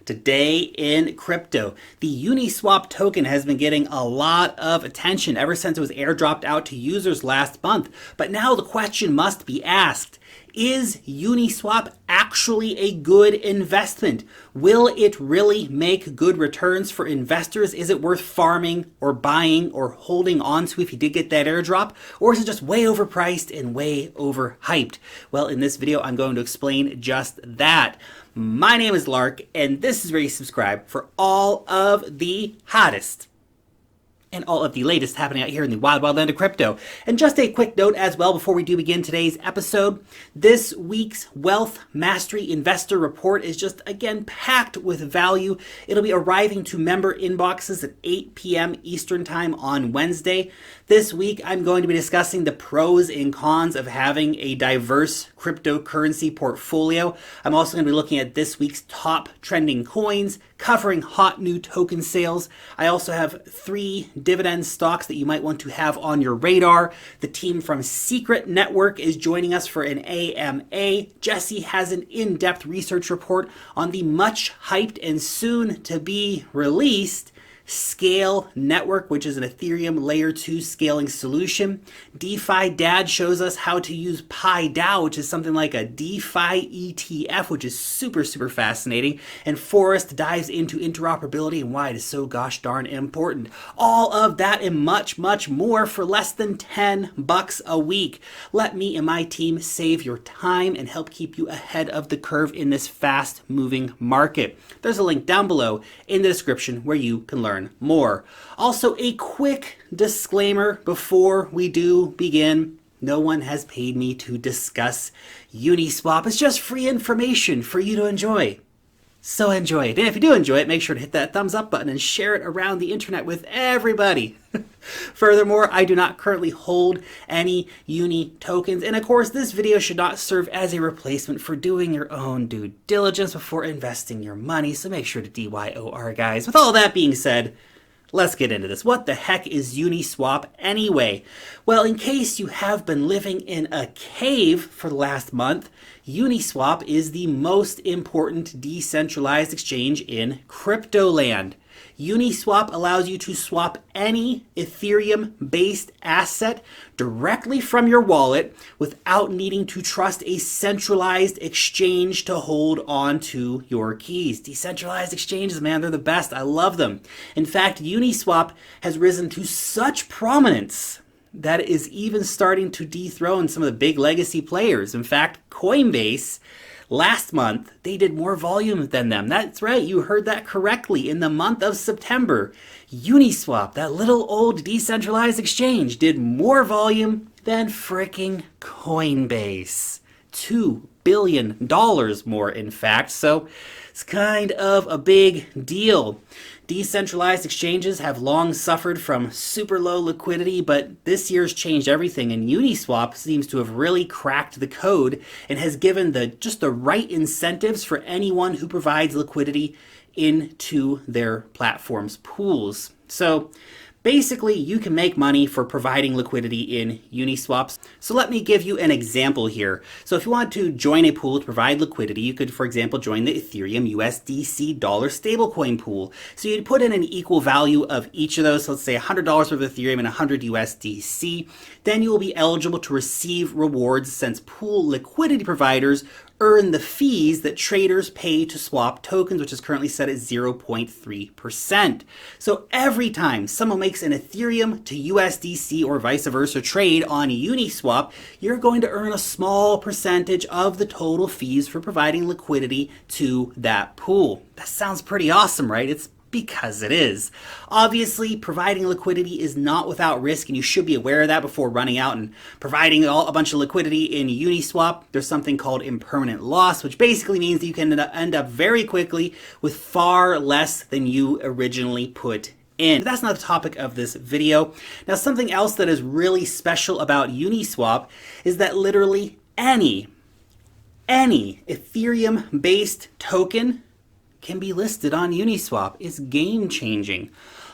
Today in crypto, the UNISWAP token has been getting a lot of attention ever since it was airdropped out to users last month. But now the question must be asked, is UNISWAP actually a good investment? Will it really make good returns for investors? Is it worth farming or buying or holding on to if you did get that airdrop? Or is it just way overpriced and way overhyped? Well, in this video, I'm going to explain just that. My name is Lark, and this is where you subscribe for all of the hottest and all of the latest happening out here in the wild, wild land of crypto. And just a quick note as well before we do begin today's episode, this week's Wealth Mastery Investor Report is just, again, packed with value. It'll be arriving to member inboxes at 8 p.m. Eastern Time on Wednesday. This week, I'm going to be discussing the pros and cons of having a diverse cryptocurrency portfolio. I'm also going to be looking at this week's top trending coins, covering hot new token sales. I also have 3 dividend stocks that you might want to have on your radar. The team from Secret Network is joining us for an AMA. Jesse has an in-depth research report on the much hyped and soon to be released Scale Network, which is an Ethereum layer 2 scaling solution. DeFi Dad shows us how to use PiDAO, which is something like a DeFi ETF, which is super, super fascinating. And Forrest dives into interoperability and why it is so gosh darn important. All of that and much, much more for less than $10 a week. Let me and my team save your time and help keep you ahead of the curve in this fast moving market. There's a link down below in the description where you can learn more. Also, a quick disclaimer before we do begin. No one has paid me to discuss UNISWAP. It's just free information for you to enjoy. So enjoy it. And if you do enjoy it, make sure to hit that thumbs up button and share it around the internet with everybody. Furthermore, I do not currently hold any UNI tokens. And of course, this video should not serve as a replacement for doing your own due diligence before investing your money. So make sure to DYOR, guys. With all that being said, let's get into this. What the heck is UNISWAP anyway? Well, in case you have been living in a cave for the last month, UNISWAP is the most important decentralized exchange in crypto land. UNISWAP allows you to swap any Ethereum-based asset directly from your wallet without needing to trust a centralized exchange to hold on to your keys. Decentralized exchanges, man, they're the best. I love them. In fact, UNISWAP has risen to such prominence that it is even starting to dethrone some of the big legacy players. In fact, Coinbase, last month, they did more volume than them. That's right, you heard that correctly. In the month of September, UNISWAP, that little old decentralized exchange, did more volume than fricking Coinbase. $2 billion more, in fact. So it's kind of a big deal. Decentralized exchanges have long suffered from super low liquidity, but this year's changed everything, and UNISWAP seems to have really cracked the code and has given just the right incentives for anyone who provides liquidity into their platform's pools. So basically, you can make money for providing liquidity in UNISWAPs. So let me give you an example here. So if you want to join a pool to provide liquidity, you could, for example, join the Ethereum USDC dollar stablecoin pool. So you'd put in an equal value of each of those. So let's say $100 worth of Ethereum and 100 USDC. Then you will be eligible to receive rewards since pool liquidity providers earn the fees that traders pay to swap tokens, which is currently set at 0.3%. So every time someone makes an Ethereum to USDC or vice versa trade on UNISWAP, you're going to earn a small percentage of the total fees for providing liquidity to that pool. That sounds pretty awesome, right? It's because it is. Obviously, providing liquidity is not without risk, and you should be aware of that before running out and providing a bunch of liquidity in Uniswap. There's something called impermanent loss, which basically means that you can end up very quickly with far less than you originally put in. But that's not the topic of this video. Now, something else that is really special about Uniswap is that literally any Ethereum-based token can be listed on Uniswap. It's game changing.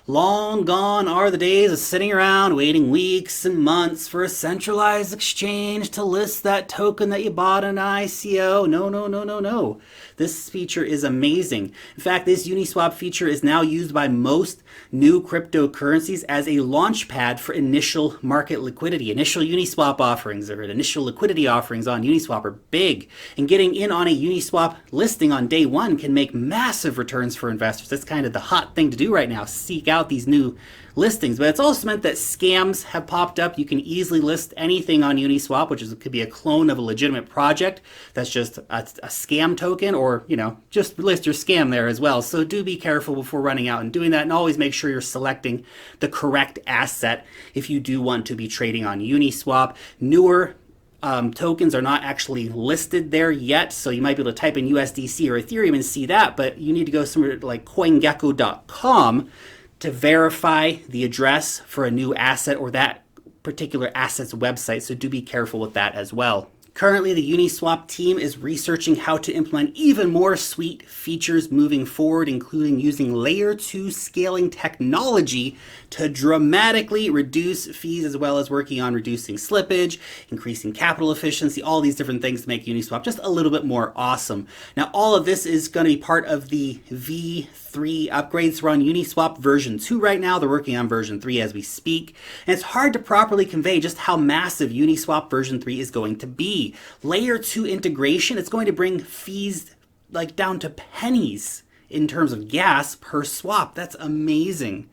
Long gone are the days of sitting around waiting weeks and months for a centralized exchange to list that token that you bought in an ICO. No, no, no, no, no. This feature is amazing. In fact, this Uniswap feature is now used by most new cryptocurrencies as a launch pad for initial market liquidity. Initial Uniswap offerings or initial liquidity offerings on Uniswap are big, and getting in on a Uniswap listing on day one can make massive returns for investors. That's kind of the hot thing to do right now, seek out these new listings. But it's also meant that scams have popped up. You can easily list anything on Uniswap, which could be a clone of a legitimate project that's just a scam token, or just list your scam there as well. So do be careful before running out and doing that, and always make sure you're selecting the correct asset if you do want to be trading on Uniswap. Newer tokens are not actually listed there yet, so you might be able to type in USDC or Ethereum and see that, but you need to go somewhere like CoinGecko.com to verify the address for a new asset or that particular asset's website, so do be careful with that as well. Currently, the Uniswap team is researching how to implement even more sweet features moving forward, including using layer 2 scaling technology to dramatically reduce fees, as well as working on reducing slippage, increasing capital efficiency, all these different things to make Uniswap just a little bit more awesome. Now, all of this is going to be part of the V3 upgrades. We're on Uniswap version 2 right now. They're working on version 3 as we speak. And it's hard to properly convey just how massive Uniswap version 3 is going to be. Layer 2 integration, it's going to bring fees like down to pennies in terms of gas per swap. That's amazing.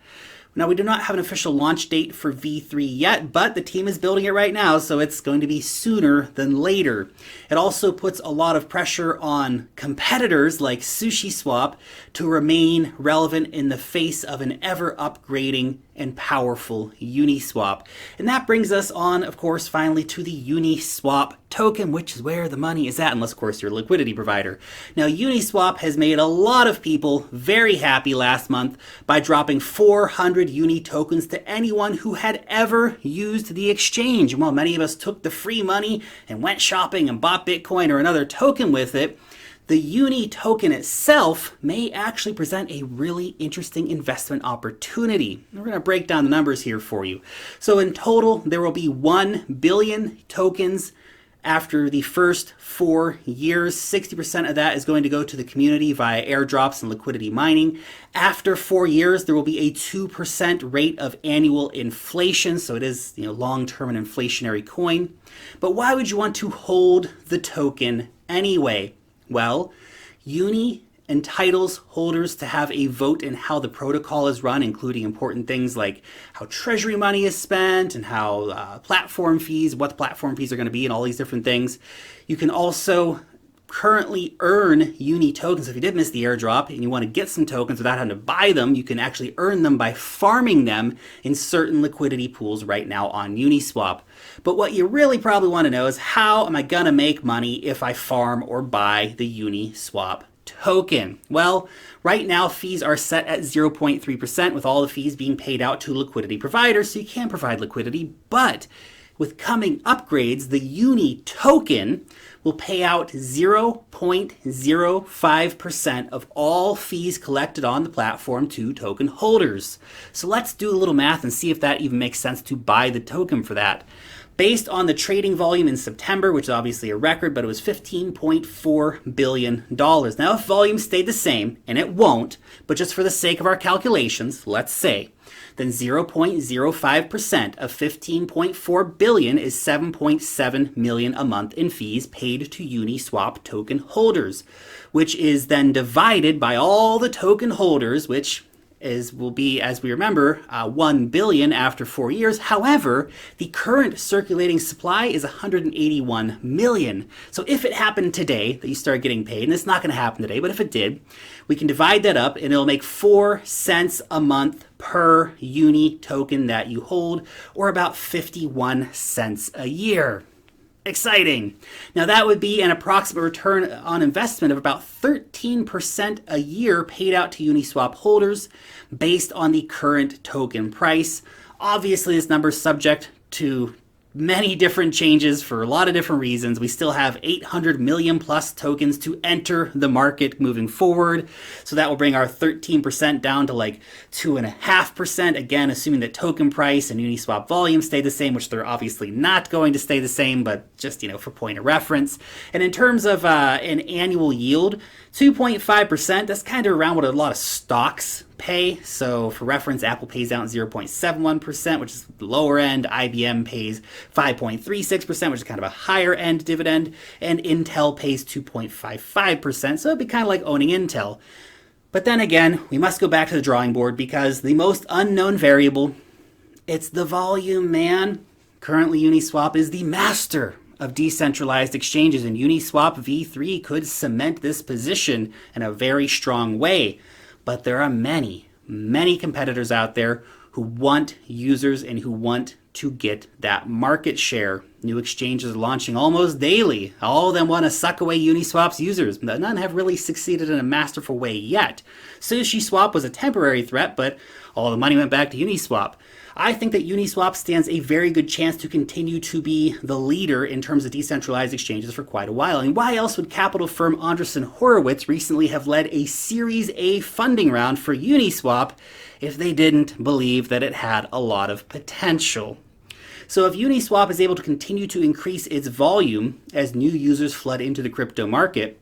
Now, we do not have an official launch date for V3 yet, but the team is building it right now, so it's going to be sooner than later. It also puts a lot of pressure on competitors like SushiSwap to remain relevant in the face of an ever-upgrading and powerful Uniswap. And that brings us on, of course, finally to the Uniswap token, which is where the money is at, unless, of course, you're a liquidity provider. Now, Uniswap has made a lot of people very happy last month by dropping 400 Uni tokens to anyone who had ever used the exchange. And while many of us took the free money and went shopping and bought Bitcoin or another token with it, the Uni token itself may actually present a really interesting investment opportunity. We're going to break down the numbers here for you. So in total, there will be 1 billion tokens after the first 4 years. 60% of that is going to go to the community via airdrops and liquidity mining. After 4 years, there will be a 2% rate of annual inflation. So it is, long-term and inflationary coin. But why would you want to hold the token anyway? Well, Uni entitles holders to have a vote in how the protocol is run, including important things like how treasury money is spent and how what the platform fees are going to be, and all these different things. You can also currently earn Uni tokens. If you did miss the airdrop and you want to get some tokens without having to buy them, you can actually earn them by farming them in certain liquidity pools right now on Uniswap. But what you really probably want to know is, how am I going to make money if I farm or buy the Uniswap token? Well, right now fees are set at 0.3%, with all the fees being paid out to liquidity providers, so you can provide liquidity. But with coming upgrades, the Uni token will pay out 0.05% of all fees collected on the platform to token holders. So let's do a little math and see if that even makes sense to buy the token for that. Based on the trading volume in September, which is obviously a record, but it was $15.4 billion. Now, if volume stayed the same, and it won't, but just for the sake of our calculations, let's say, then 0.05% of $15.4 billion is $7.7 million a month in fees paid to Uniswap token holders, which is then divided by all the token holders, which will be, as we remember, 1 billion after 4 years. However, the current circulating supply is 181 million. So if it happened today that you start getting paid, and it's not going to happen today, but if it did, we can divide that up and it'll make 4 cents a month per Uni token that you hold, or about 51 cents a year. Exciting. Now that would be an approximate return on investment of about 13% a year paid out to Uniswap holders based on the current token price. Obviously, this number is subject to many different changes for a lot of different reasons. We still have 800 million plus tokens to enter the market moving forward. So that will bring our 13% down to like 2.5%. Again, assuming that token price and Uniswap volume stay the same, which they're obviously not going to stay the same, but just, for point of reference. And in terms of an annual yield, 2.5%, that's kind of around what a lot of stocks pay. So for reference, Apple pays out 0.71%, which is the lower end. IBM pays 5.36%, which is kind of a higher end dividend. And Intel pays 2.55%. So it'd be kind of like owning Intel. But then again, we must go back to the drawing board because the most unknown variable, it's the volume, man. Currently, Uniswap is the master of decentralized exchanges, and Uniswap v3 could cement this position in a very strong way. But there are many, many competitors out there who want users and who want to get that market share. New exchanges are launching almost daily. All of them want to suck away Uniswap's users. None have really succeeded in a masterful way yet. SushiSwap was a temporary threat, but all the money went back to Uniswap. I think that Uniswap stands a very good chance to continue to be the leader in terms of decentralized exchanges for quite a while. And why else would capital firm Andreessen Horowitz recently have led a Series A funding round for Uniswap if they didn't believe that it had a lot of potential? So if Uniswap is able to continue to increase its volume as new users flood into the crypto market,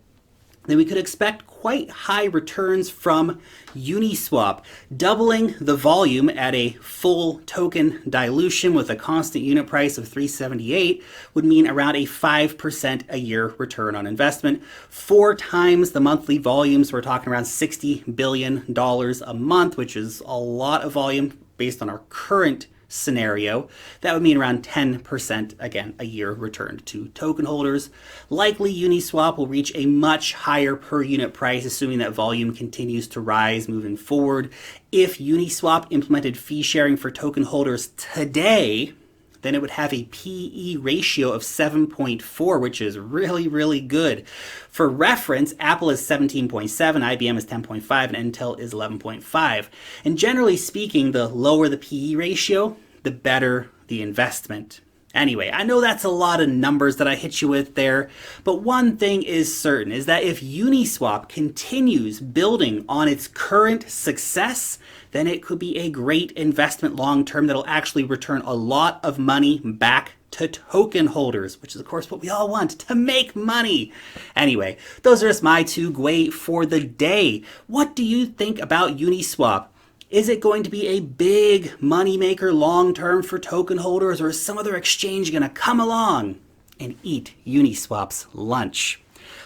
then we could expect quite high returns from Uniswap. Doubling the volume at a full token dilution with a constant unit price of 378 would mean around a 5% a year return on investment. 4 times the monthly volumes, we're talking around $60 billion a month, which is a lot of volume based on our current scenario. That would mean around 10%, again, a year returned to token holders. Likely Uniswap will reach a much higher per unit price, assuming that volume continues to rise moving forward. If Uniswap implemented fee sharing for token holders today, then it would have a PE ratio of 7.4, which is really, really good. For reference, Apple is 17.7, IBM is 10.5, and Intel is 11.5. And generally speaking, the lower the PE ratio, the better the investment. Anyway, I know that's a lot of numbers that I hit you with there, but one thing is certain, is that if Uniswap continues building on its current success, then it could be a great investment long term that'll actually return a lot of money back to token holders, which is of course what we all want, to make money. Anyway, those are just my 2 gwei for the day. What do you think about Uniswap? Is it going to be a big moneymaker long-term for token holders, or is some other exchange going to come along and eat Uniswap's lunch?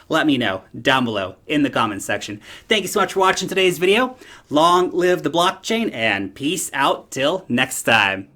Let me know down below in the comments section. Thank you so much for watching today's video. Long live the blockchain, and peace out till next time.